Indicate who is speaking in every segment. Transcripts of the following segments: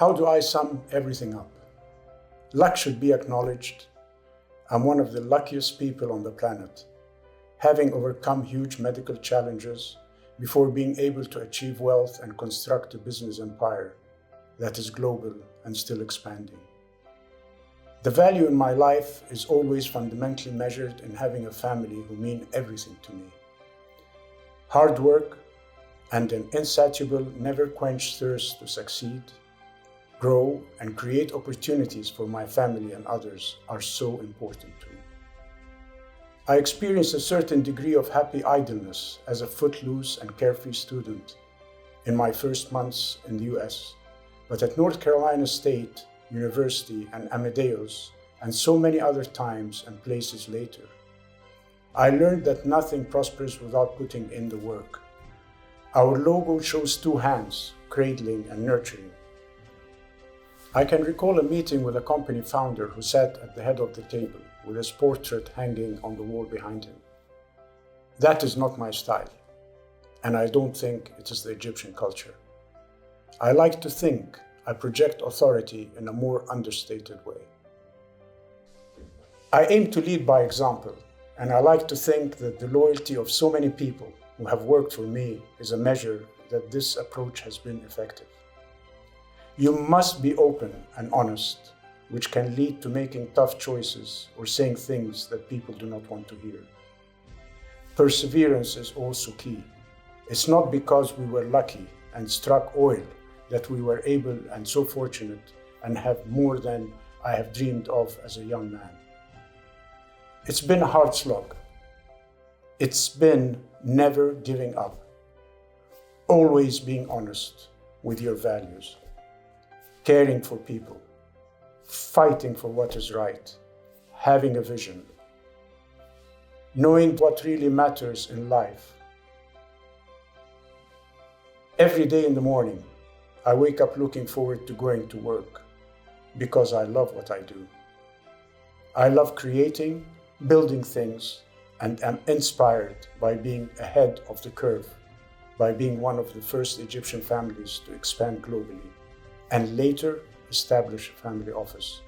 Speaker 1: How do I sum everything up? Luck should be acknowledged. I'm one of the luckiest people on the planet, having overcome huge medical challenges before being able to achieve wealth and construct a business empire that is global and still expanding. The value in my life is always fundamentally measured in having a family who mean everything to me. Hard work and an insatiable, never-quenched thirst to succeed, grow, and create opportunities for my family and others are so important to me. I experienced a certain degree of happy idleness as a footloose and carefree student in my first months in the US, but at North Carolina State University and Amadeus, and so many other times and places later, I learned that nothing prospers without putting in the work. Our logo shows two hands, cradling and nurturing. I can recall a meeting with a company founder who sat at the head of the table with his portrait hanging on the wall behind him. That is not my style, and I don't think it is the Egyptian culture. I like to think I project authority in a more understated way. I aim to lead by example, and I like to think that the loyalty of so many people who have worked for me is a measure that this approach has been effective. You must be open and honest, which can lead to making tough choices or saying things that people do not want to hear. Perseverance is also key. It's not because we were lucky and struck oil that we were able and so fortunate and have more than I have dreamed of as a young man. It's been a hard slog. It's been never giving up, always being honest with your values, caring for people, fighting for what is right, having a vision, knowing what really matters in life. Every day in the morning, I wake up looking forward to going to work because I love what I do. I love creating, building things, and am inspired by being ahead of the curve, by being one of the first Egyptian families to expand globally and later establish a family office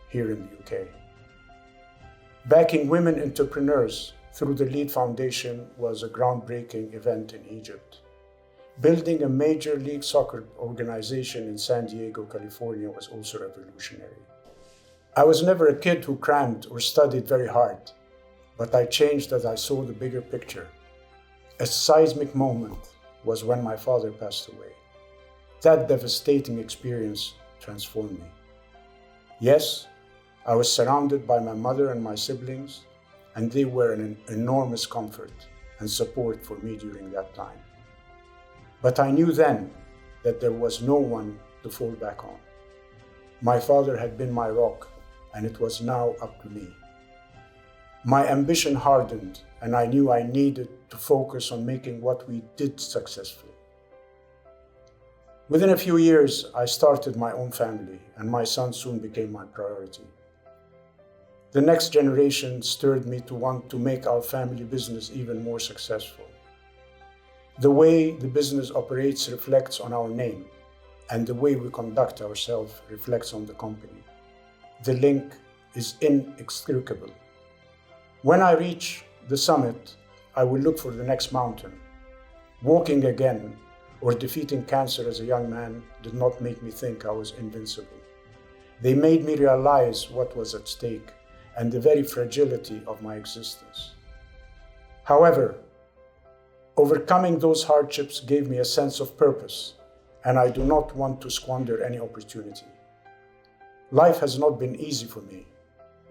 Speaker 1: here in the UK. Backing women entrepreneurs through the LEAD Foundation was a groundbreaking event in Egypt. Building a major league soccer organization in San Diego, California was also revolutionary. I was never a kid who crammed or studied very hard, but I changed as I saw the bigger picture. A seismic moment was when my father passed away. That devastating experience transformed me. Yes, I was surrounded by my mother and my siblings, and they were an enormous comfort and support for me during that time. But I knew then that there was no one to fall back on. My father had been my rock, and it was now up to me. My ambition hardened, and I knew I needed to focus on making what we did successful. Within a few years, I started my own family, and my son soon became my priority. The next generation stirred me to want to make our family business even more successful. The way the business operates reflects on our name, and the way we conduct ourselves reflects on the company. The link is inextricable. When I reach the summit, I will look for the next mountain. Walking again or defeating cancer as a young man did not make me think I was invincible. They made me realize what was at stake and the very fragility of my existence. However, overcoming those hardships gave me a sense of purpose, and I do not want to squander any opportunity. Life has not been easy for me.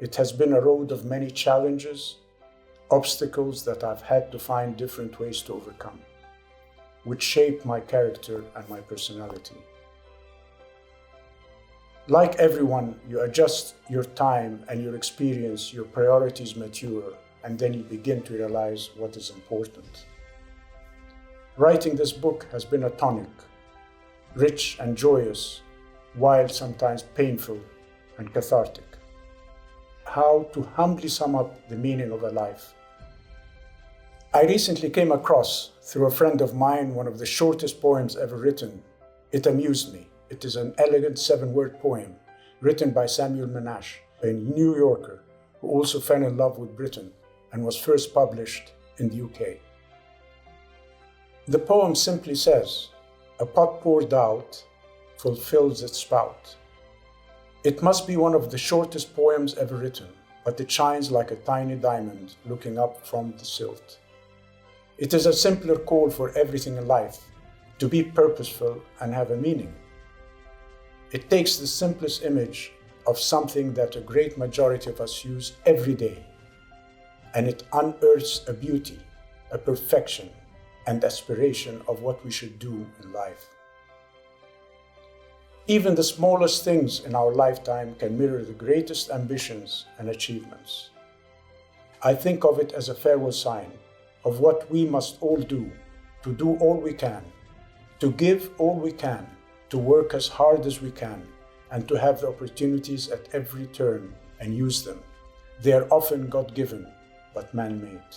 Speaker 1: It has been a road of many challenges, obstacles that I've had to find different ways to overcome, which shaped my character and my personality. Like everyone, you adjust your time and your experience, your priorities mature, and then you begin to realize what is important. Writing this book has been a tonic, rich and joyous, while sometimes painful and cathartic. How to humbly sum up the meaning of a life. I recently came across, through a friend of mine, one of the shortest poems ever written. It amused me. it is an elegant 7-word poem written by Samuel Monash, a New Yorker who also fell in love with Britain and was first published in the UK. The poem simply says, "A pot poured out fulfills its spout." It must be one of the shortest poems ever written, but it shines like a tiny diamond looking up from the silt. It is a simpler call for everything in life, to be purposeful and have a meaning. It takes the simplest image of something that a great majority of us use every day, and it unearths a beauty, a perfection, and aspiration of what we should do in life. Even the smallest things in our lifetime can mirror the greatest ambitions and achievements. I think of it as a farewell sign of what we must all do, to do all we can, to give all we can, to work as hard as we can, and to have the opportunities at every turn and use them. They are often God-given, but man-made.